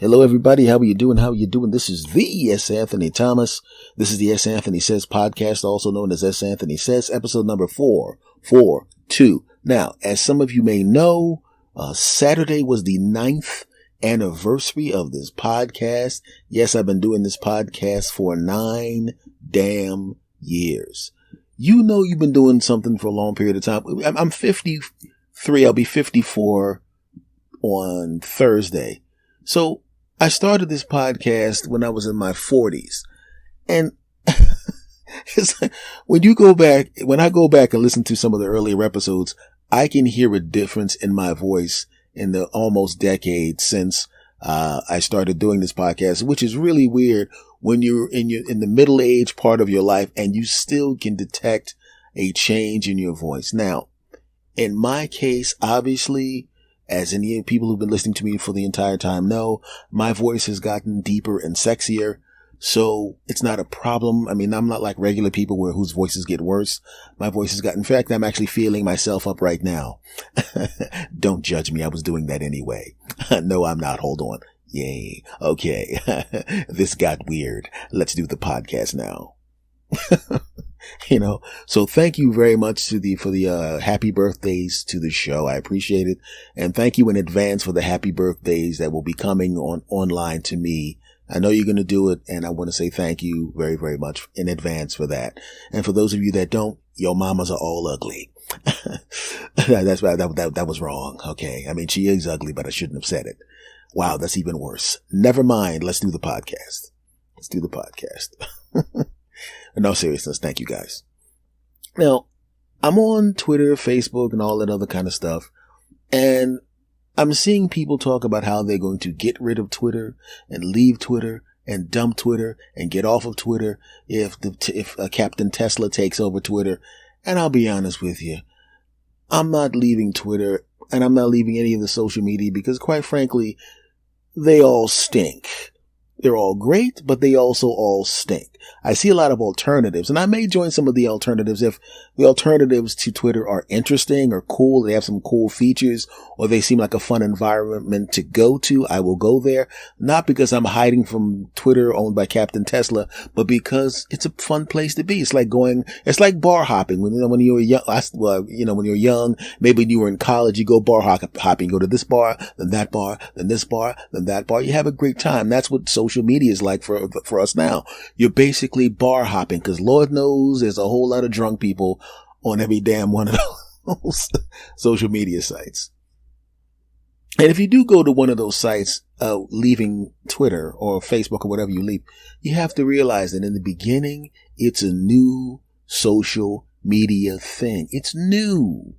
Hello, everybody. How are you doing? How are you doing? This is the S. Anthony Thomas. This is the S. Anthony Says podcast, also known as S. Anthony Says, episode number 442. Now, as some of you may know, Saturday was the 9th anniversary of this podcast. Yes, I've been doing this podcast for 9 damn years. You know you've been doing something for a long period of time. I'm 53. I'll be 54 on Thursday. So I started this podcast when I was in my 40s. And it's like, when I go back and listen to some of the earlier episodes, I can hear a difference in my voice in the almost decade since I started doing this podcast, which is really weird when you're in the middle age part of your life and you still can detect a change in your voice. Now, in my case, obviously, as any people who've been listening to me for the entire time know, my voice has gotten deeper and sexier. So it's not a problem. I mean, I'm not like regular people whose voices get worse. My voice has gotten, in fact, I'm actually feeling myself up right now. Don't judge me. I was doing that anyway. No, I'm not. Hold on. Yay. Okay. This got weird. Let's do the podcast now. So thank you very much for the happy birthdays to the show. I appreciate it. And thank you in advance for the happy birthdays that will be coming online to me. I know you're going to do it, and I want to say thank you very, very much in advance for that. And for those of you that don't, your mamas are all ugly. That was wrong. Okay. I mean, she is ugly, but I shouldn't have said it. Wow. That's even worse. Never mind. Let's do the podcast. In all seriousness, thank you guys. Now, I'm on Twitter, Facebook, and all that other kind of stuff, and I'm seeing people talk about how they're going to get rid of Twitter and leave Twitter and dump Twitter and get off of Twitter if Captain Tesla takes over Twitter. And I'll be honest with you, I'm not leaving Twitter, and I'm not leaving any of the social media because, quite frankly, they all stink. They're all great, but they also all stink. I see a lot of alternatives, and I may join some of the alternatives if the alternatives to Twitter are interesting or cool. They have some cool features, or they seem like a fun environment to go to. I will go there, not because I'm hiding from Twitter owned by Captain Tesla, but because it's a fun place to be. It's like bar hopping. When you were young, when you're young, maybe when you were in college, you go bar hopping, go to this bar, then that bar, then this bar, then that bar. You have a great time. That's what social media is like for us now. You're basically bar hopping, because Lord knows there's a whole lot of drunk people on every damn one of those social media sites. And if you do go to one of those sites, leaving Twitter or Facebook or whatever you leave, you have to realize that in the beginning, it's a new social media thing. It's new.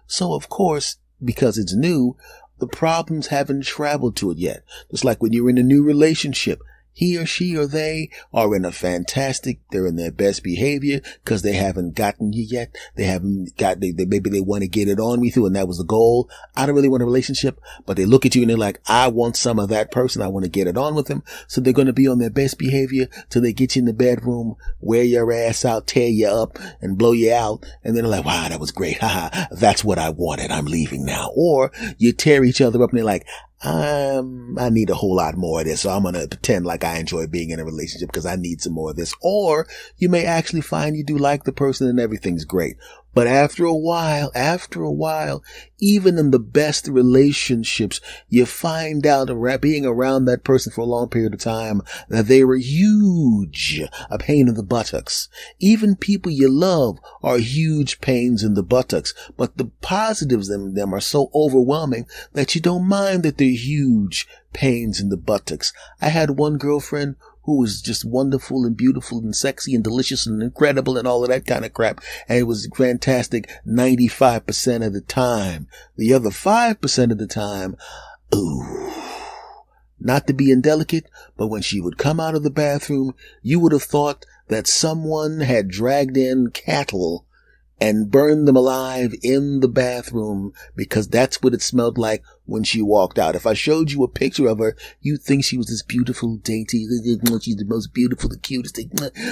So of course, because it's new, the problems haven't traveled to it yet. Just like when you're in a new relationship, he or she or they are they're in their best behavior because they haven't gotten you yet. Maybe they want to get it on with you, and that was the goal. I don't really want a relationship, but they look at you and they're like, I want some of that person. I want to get it on with them. So they're going to be on their best behavior till they get you in the bedroom, wear your ass out, tear you up, and blow you out. And then they're like, wow, that was great. Haha, that's what I wanted. I'm leaving now. Or you tear each other up and they're like, I need a whole lot more of this, so I'm going to pretend like I enjoy being in a relationship because I need some more of this. Or you may actually find you do like the person and everything's great. But after a while, even in the best relationships, you find out being around that person for a long period of time that they were huge, a pain in the buttocks. Even people you love are huge pains in the buttocks, but the positives in them are so overwhelming that you don't mind that they're huge pains in the buttocks. I had one girlfriend who was just wonderful and beautiful and sexy and delicious and incredible and all of that kind of crap. And it was fantastic 95% of the time. The other 5% of the time, ooh, not to be indelicate, but when she would come out of the bathroom, you would have thought that someone had dragged in cattle and burned them alive in the bathroom, because that's what it smelled like when she walked out. If I showed you a picture of her, you'd think she was this beautiful, dainty, she's the most beautiful, the cutest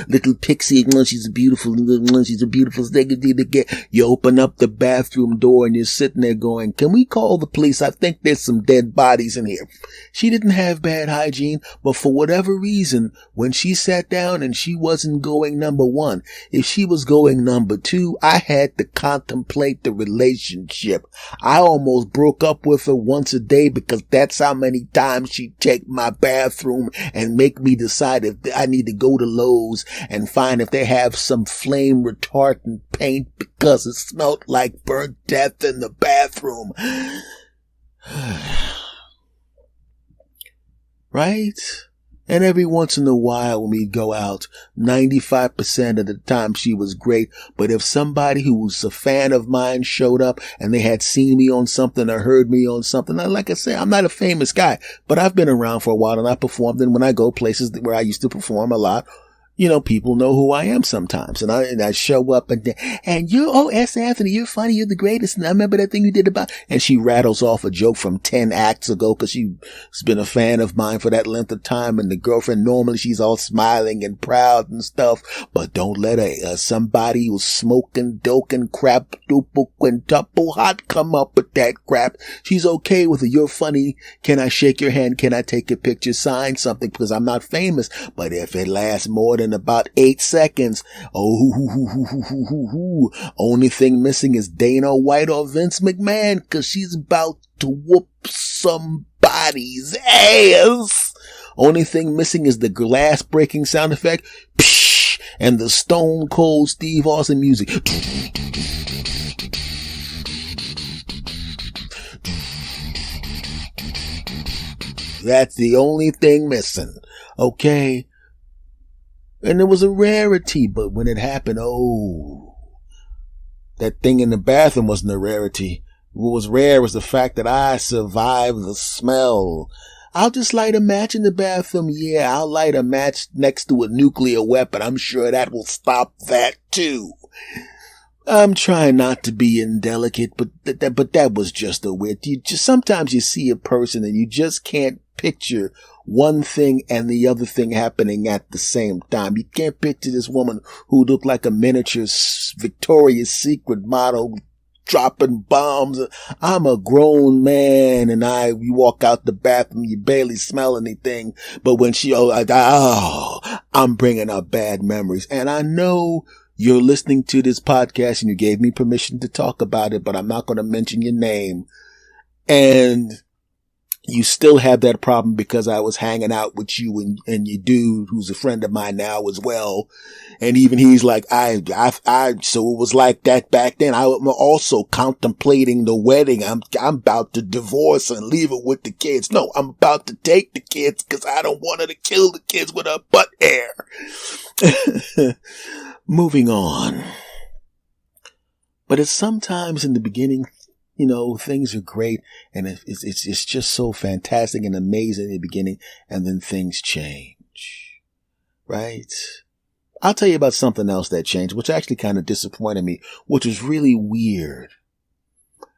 little pixie, she's a beautiful thing. You open up the bathroom door and you're sitting there going, can we call the police? I think there's some dead bodies in here. She didn't have bad hygiene, but for whatever reason, when she sat down and she wasn't going number one, if she was going number two, I had to contemplate the relationship. I almost broke up with her once a day because that's how many times she'd take my bathroom and make me decide if I need to go to Lowe's and find if they have some flame retardant paint because it smelled like burnt death in the bathroom. Right? And every once in a while when we'd go out, 95% of the time she was great. But if somebody who was a fan of mine showed up and they had seen me on something or heard me on something, like I say, I'm not a famous guy, but I've been around for a while and I performed. And when I go places where I used to perform a lot, people know who I am sometimes. And I show up and you, S. Anthony, you're funny. You're the greatest. And I remember that thing you did about, and she rattles off a joke from 10 acts ago because she's been a fan of mine for that length of time. And the girlfriend, normally she's all smiling and proud and stuff, but don't let somebody who's smoking, doking, crap, duple, quintuple hot come up with that crap. She's okay with it. You're funny. Can I shake your hand? Can I take a picture? Sign something because I'm not famous. But if it lasts more than about 8 seconds. Only thing missing is Dana White or Vince McMahon because she's about to whoop somebody's ass. Only thing missing is the glass breaking sound effect. Psh, and the Stone Cold Steve Austin music. That's the only thing missing. Okay. And it was a rarity, but when it happened, that thing in the bathroom wasn't a rarity. What was rare was the fact that I survived the smell. I'll just light a match in the bathroom. Yeah, I'll light a match next to a nuclear weapon. I'm sure that will stop that too. I'm trying not to be indelicate, but that was just a weird. Sometimes you see a person and you just can't picture one thing and the other thing happening at the same time. You can't picture this woman who looked like a miniature Victoria's Secret model dropping bombs. I'm a grown man and you walk out the bathroom, you barely smell anything. But when I'm bringing up bad memories. And I know you're listening to this podcast and you gave me permission to talk about it, but I'm not going to mention your name. And you still have that problem because I was hanging out with you and your dude who's a friend of mine now as well. And even he's like, so it was like that back then. I'm also contemplating the wedding. I'm about to divorce and leave it with the kids. No, I'm about to take the kids because I don't want her to kill the kids with her butt hair. Moving on. But it's sometimes in the beginning, things are great and it's just so fantastic and amazing in the beginning, and then things change, right? I'll tell you about something else that changed, which actually kind of disappointed me, which was really weird.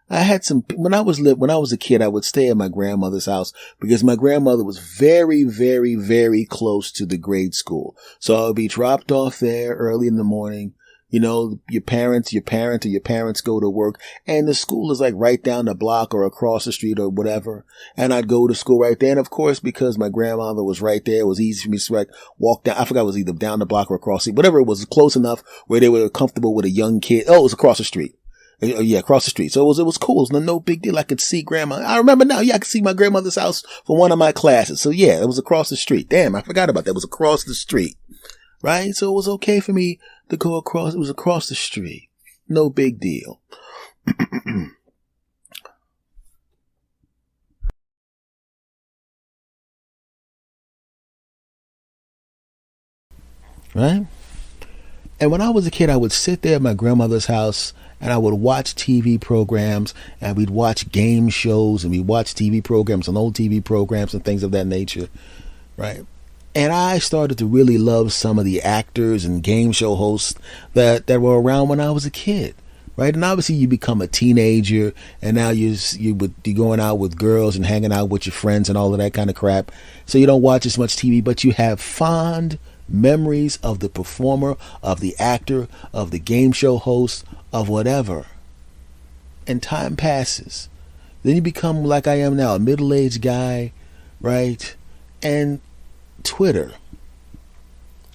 I had when I was a kid, I would stay at my grandmother's house because my grandmother was very, very, very close to the grade school. So I would be dropped off there early in the morning. Your parents go to work and the school is like right down the block or across the street or whatever. And I'd go to school right there. And of course, because my grandmother was right there, it was easy for me to walk down. I forgot it was either down the block or across the street, whatever it was, close enough where they were comfortable with a young kid. Oh, it was across the street. Yeah, across the street. So it was cool. It was no big deal. I could see grandma. I remember now. Yeah, I could see my grandmother's house for one of my classes. So yeah, it was across the street. Damn, I forgot about that. It was across the street. Right? So it was okay for me to go across. It was across the street. No big deal. Right? And when I was a kid, I would sit there at my grandmother's house and I would watch TV programs and we'd watch game shows and we'd watch TV programs and old TV programs and things of that nature. Right? And I started to really love some of the actors and game show hosts that were around when I was a kid. right? And obviously you become a teenager, and now you're going out with girls and hanging out with your friends and all of that kind of crap. So you don't watch as much TV, but you have fond memories of the performer, of the actor, of the game show host, of whatever. And time passes. Then you become, like I am now, a middle-aged guy, right? And Twitter,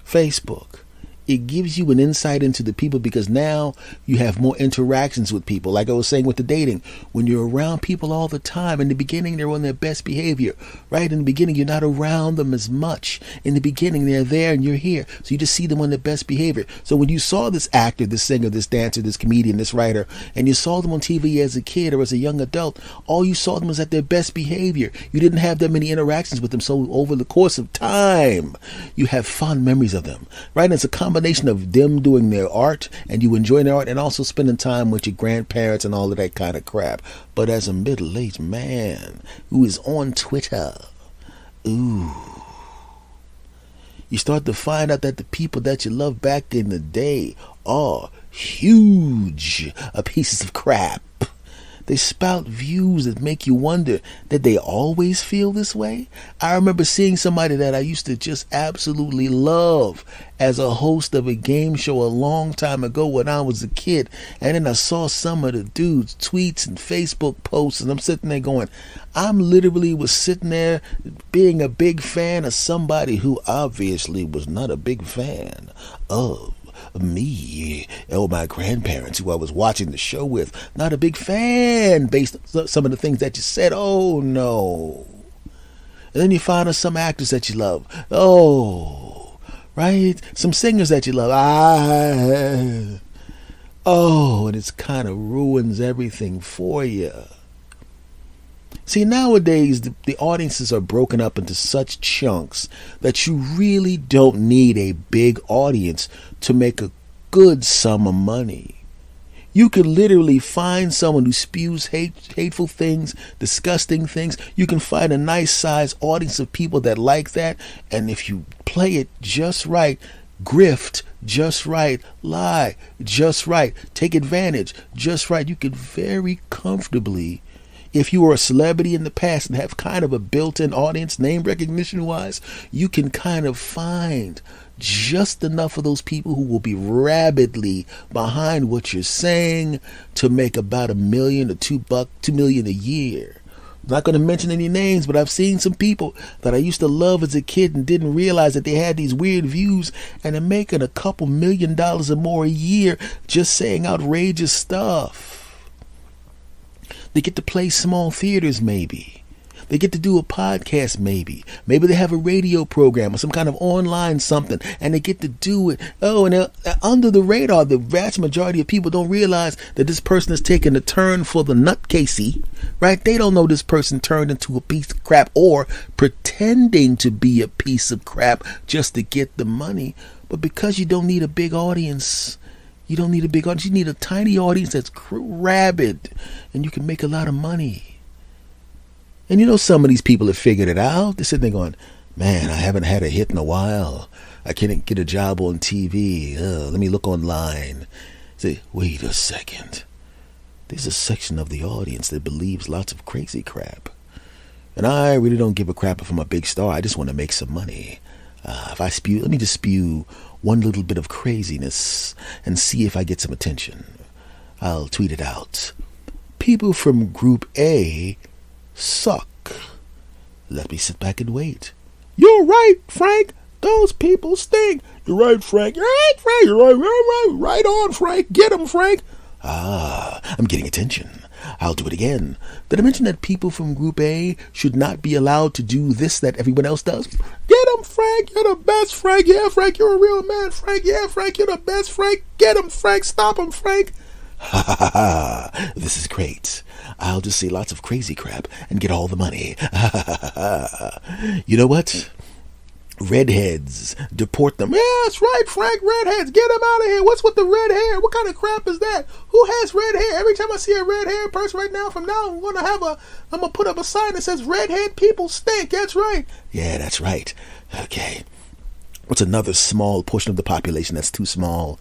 Facebook, it gives you an insight into the people, because now you have more interactions with people. Like I was saying with the dating, when you're around people all the time, in the beginning they're on their best behavior, right? In the beginning you're not around them as much. In the beginning they're there and you're here, so you just see them on their best behavior. So when you saw this actor, this singer, this dancer, this comedian, this writer, and you saw them on TV as a kid or as a young adult, all you saw them was at their best behavior. You didn't have that many interactions with them, so over the course of time you have fond memories of them, right? And it's a combination of them doing their art and you enjoying their art, and also spending time with your grandparents and all of that kind of crap. But as a middle-aged man who is on Twitter, you start to find out that the people that you loved back in the day are huge pieces of crap. They spout views that make you wonder, did they always feel this way? I remember seeing somebody that I used to just absolutely love as a host of a game show a long time ago when I was a kid. And then I saw some of the dude's tweets and Facebook posts, and I'm sitting there going, I'm literally was sitting there being a big fan of somebody who obviously was not a big fan of me or my grandparents who I was watching the show with. Not a big fan based on some of the things that you said. Oh no. And then you find out some actors that you love. Oh, right? Some singers that you love. And it kind of ruins everything for you. See, nowadays, the audiences are broken up into such chunks that you really don't need a big audience to make a good sum of money. You can literally find someone who spews hateful things, disgusting things. You can find a nice sized audience of people that like that. And if you play it just right, grift just right, lie just right, take advantage just right, you can very comfortably, if you were a celebrity in the past and have kind of a built-in audience, name recognition wise, you can kind of find just enough of those people who will be rabidly behind what you're saying to make about $1 million or $2 million a year. I'm not going to mention any names, but I've seen some people that I used to love as a kid and didn't realize that they had these weird views, and they're making a couple $1 million or more a year just saying outrageous stuff. They get to play small theaters maybe. They get to do a podcast maybe. Maybe they have a radio program or some kind of online something, and they get to do it. Oh, and under the radar, the vast majority of people don't realize that this person is taking a turn for the nutcasey, right? They don't know this person turned into a piece of crap or pretending to be a piece of crap just to get the money. But because you don't need a big audience, you don't need a big audience. You need a tiny audience that's rabid, and you can make a lot of money. And you know, some of these people have figured it out. They're sitting there going, man, I haven't had a hit in a while. I can't get a job on TV. Let me look online. Say, wait a second. There's a section of the audience that believes lots of crazy crap. And I really don't give a crap if I'm a big star. I just want to make some money. Let me just spew one little bit of craziness and see if I get some attention. I'll tweet it out. People from Group A suck. Let me sit back and wait. You're right, Frank. Those people stink. You're right, Frank. You're right, Frank. You're right. Right on, Frank. Get him, Frank. I'm getting attention. I'll do it again. Did I mention that people from Group A should not be allowed to do this that everyone else does? Get him, Frank. You're the best, Frank. Yeah, Frank, you're a real man, Frank. Yeah, Frank, you're the best, Frank. Get him, Frank. Stop him, Frank. Ha ha ha. This is great. I'll just say lots of crazy crap and get all the money. Ha ha ha. You know what? Redheads, deport them. Yeah, that's right, Frank. Redheads, get them out of here. What's with the red hair? What kind of crap is that? Who has red hair? Every time I see a red hair person right now, from now I'm gonna put up a sign that says redhead people stink. That's right. Yeah, that's right. Okay. What's another small portion of the population that's too small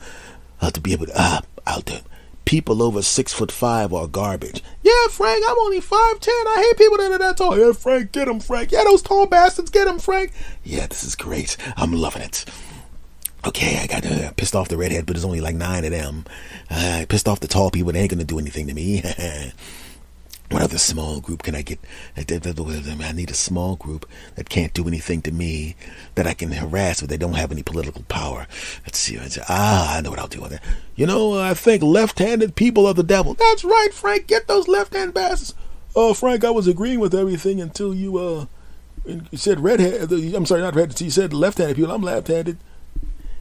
to be able to? I'll do it. people over 6'5" are garbage. Yeah, Frank, I'm only 5'10". I hate people that are that tall. Yeah, Frank, get them, Frank. Yeah, those tall bastards, get them, Frank. Yeah, this is great. I'm loving it. Okay, I got pissed off the redhead, but there's only like 9 of them. I pissed off the tall people. They ain't gonna do anything to me. What other small group can I get? I need a small group that can't do anything to me, that I can harass, but they don't have any political power. Let's see. I know what I'll do with it. I think left-handed people are the devil. That's right, Frank. Get those left-hand bastards. Oh, Frank, I was agreeing with everything until you said redhead. I'm sorry, not redhead. You said left-handed people. I'm left-handed.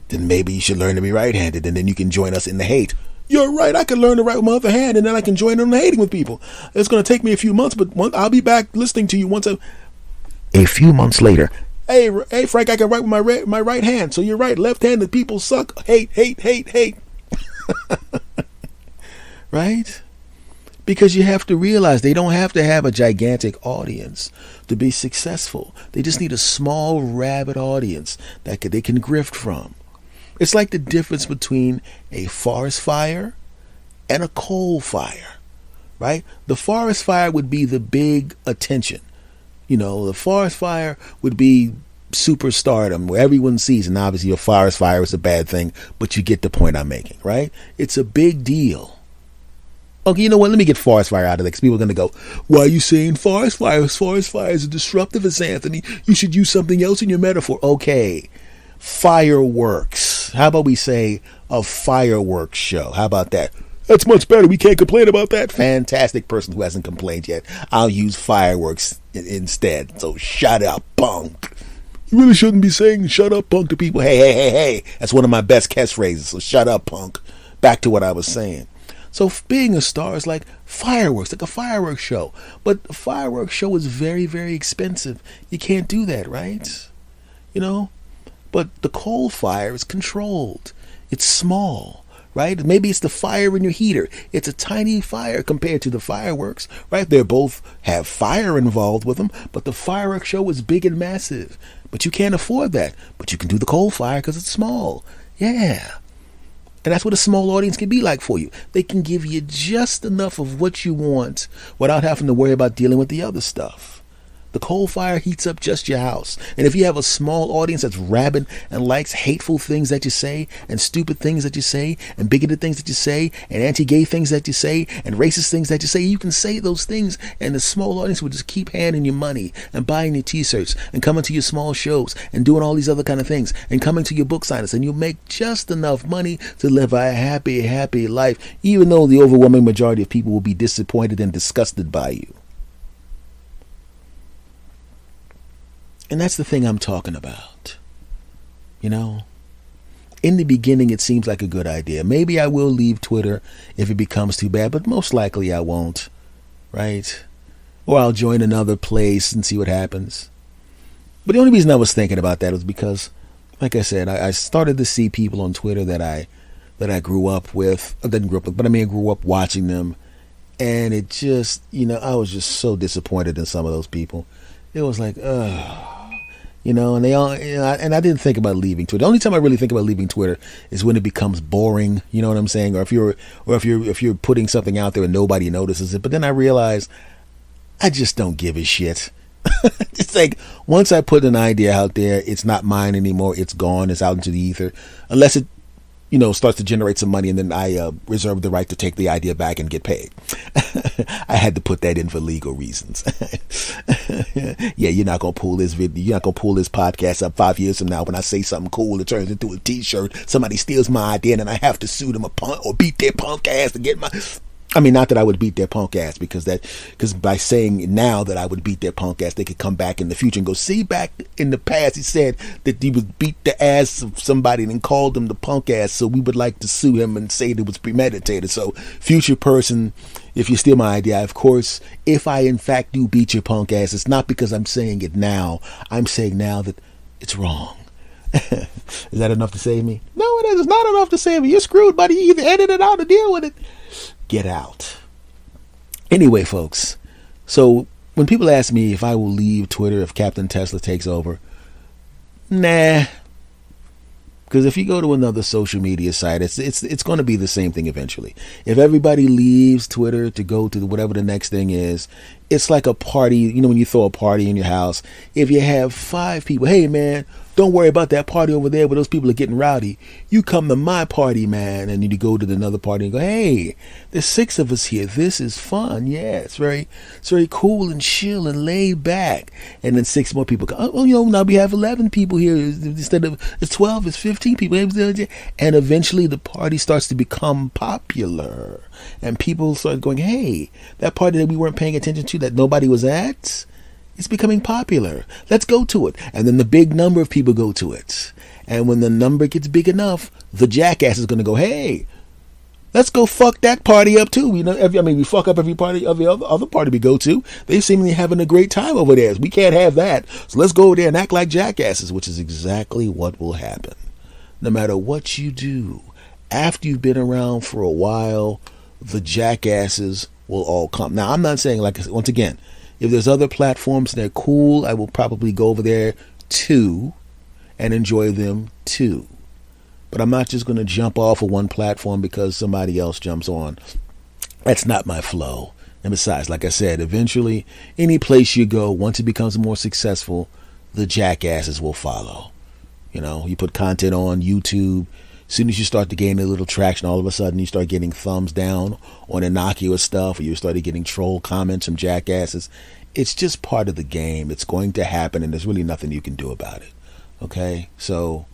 Then maybe you should learn to be right-handed, and then you can join us in the hate. You're right. I can learn to write with my other hand, and then I can join in the hating with people. It's going to take me a few months, but I'll be back listening to you a few months later. Hey, Frank, I can write with my right hand. So you're right. Left-handed people suck. Hate. Right? Because you have to realize they don't have to have a gigantic audience to be successful. They just need a small, rabid audience that they can grift from. It's like the difference between a forest fire and a coal fire, right? The forest fire would be the big attention. The forest fire would be superstardom where everyone sees, and obviously a forest fire is a bad thing, but you get the point I'm making, right? It's a big deal. Okay, you know what? Let me get forest fire out of there because people are going to go, why are you saying forest fire? Forest fire is disruptive as Anthony. You should use something else in your metaphor. Okay. Fireworks. How about we say a fireworks show? How about that? That's much better. We can't complain about that. Fantastic person who hasn't complained yet. I'll use fireworks instead. So shut up, punk. You really shouldn't be saying shut up, punk to people. Hey. That's one of my best catchphrases. So shut up, punk. Back to what I was saying. So being a star is like fireworks, like a fireworks show. But a fireworks show is very, very expensive. You can't do that, right? But the coal fire is controlled. It's small, right? Maybe it's the fire in your heater. It's a tiny fire compared to the fireworks, right? They both have fire involved with them, but the fireworks show is big and massive. But you can't afford that. But you can do the coal fire because it's small. Yeah. And that's what a small audience can be like for you. They can give you just enough of what you want without having to worry about dealing with the other stuff. The coal fire heats up just your house. And if you have a small audience that's rabid and likes hateful things that you say, and stupid things that you say, and bigoted things that you say, and anti-gay things that you say, and racist things that you say, you can say those things, and the small audience will just keep handing you money, and buying your t-shirts, and coming to your small shows, and doing all these other kind of things, and coming to your book signings, and you'll make just enough money to live a happy, happy life, even though the overwhelming majority of people will be disappointed and disgusted by you. And that's the thing I'm talking about. In the beginning, it seems like a good idea. Maybe I will leave Twitter if it becomes too bad, but most likely I won't, right? Or I'll join another place and see what happens. But the only reason I was thinking about that was because, like I said, I started to see people on Twitter that I grew up with. I didn't grow up with, but I grew up watching them. And it just, I was just so disappointed in some of those people. It was like, and they all, and I didn't think about leaving Twitter. The only time I really think about leaving Twitter is when it becomes boring. You know what I'm saying? Or if you're putting something out there and nobody notices it. But then I realize I just don't give a shit. It's like once I put an idea out there, it's not mine anymore. It's gone. It's out into the ether. Unless it, starts to generate some money, and then I reserve the right to take the idea back and get paid. I had to put that in for legal reasons. Yeah, you're not gonna pull this video. You're not gonna pull this podcast up 5 years from now when I say something cool. It turns into a T-shirt. Somebody steals my idea, and then I have to sue them or beat their punk ass to get my. Not that I would beat their punk ass because by saying now that I would beat their punk ass, they could come back in the future and go, see, back in the past he said that he would beat the ass of somebody and called them the punk ass, so we would like to sue him and say that it was premeditated. So future person, if you steal my idea, of course, if I in fact do beat your punk ass, it's not because I'm saying it now. I'm saying now that it's wrong. Is that enough to save me? No, it is not enough to save me. You're screwed, buddy. You either edit it out or deal with it. Get out. Anyway, folks, so when people ask me if I will leave Twitter if Captain Tesla takes over, nah. Because if you go to another social media site, it's going to be the same thing eventually. If everybody leaves Twitter to go to whatever the next thing is, it's like a party. You know, when you throw a party in your house, if you have 5 people, hey man, don't worry about that party over there where those people are getting rowdy. You come to my party, man. And then you go to another party and go, hey, there's 6 of us here. This is fun. Yeah, it's very cool and chill and laid back. And then 6 more people come. Oh, now we have 11 people here instead of it's 12. It's 15 people. And eventually the party starts to become popular, and people start going, hey, that party that we weren't paying attention to, that nobody was at, it's becoming popular. Let's go to it. And then the big number of people go to it. And when the number gets big enough, the jackass is going to go, hey, let's go fuck that party up too. We fuck up every party, every other party we go to. They seemingly having a great time over there. We can't have that. So let's go over there and act like jackasses, which is exactly what will happen. No matter what you do, after you've been around for a while, the jackasses will all come. Now, I'm not saying, like, once again, if there's other platforms and they're cool, I will probably go over there too and enjoy them too. But I'm not just going to jump off of one platform because somebody else jumps on. That's not my flow. And besides, like I said, eventually, any place you go, once it becomes more successful, the jackasses will follow. You put content on YouTube. As soon as you start to gain a little traction, all of a sudden you start getting thumbs down on innocuous stuff, or you started getting troll comments from jackasses. It's just part of the game. It's going to happen, and there's really nothing you can do about it. Okay? So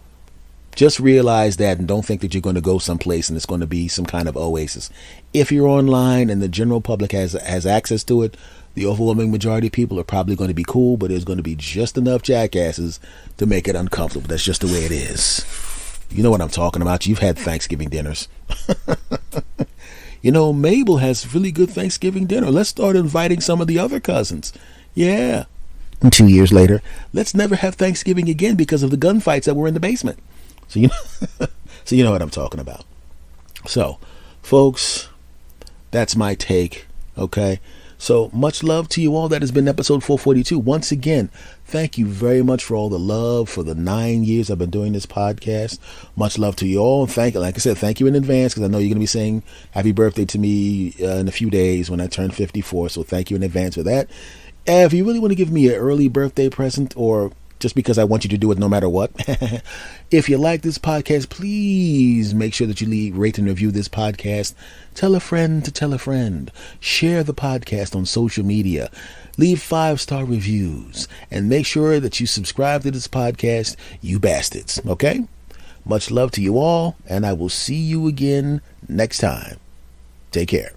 just realize that, and don't think that you're going to go someplace and it's going to be some kind of oasis. If you're online and the general public has access to it, the overwhelming majority of people are probably going to be cool, but there's going to be just enough jackasses to make it uncomfortable. That's just the way it is. You know what I'm talking about. You've had Thanksgiving dinners. Mabel has really good Thanksgiving dinner. Let's start inviting some of the other cousins. Yeah. And 2 years later, let's never have Thanksgiving again because of the gunfights that were in the basement. So you know what I'm talking about. So, folks, that's my take. Okay. So much love to you all. That has been episode 442. Once again, thank you very much for all the love for the 9 years I've been doing this podcast. Much love to you all. Like I said, thank you in advance, because I know you're going to be saying happy birthday to me in a few days when I turn 54. So thank you in advance for that. And if you really want to give me an early birthday present, or just because I want you to do it no matter what, if you like this podcast, please make sure that you rate and review this podcast. Tell a friend to tell a friend. Share the podcast on social media. Leave 5-star reviews. And make sure that you subscribe to this podcast, you bastards. Okay? Much love to you all, and I will see you again next time. Take care.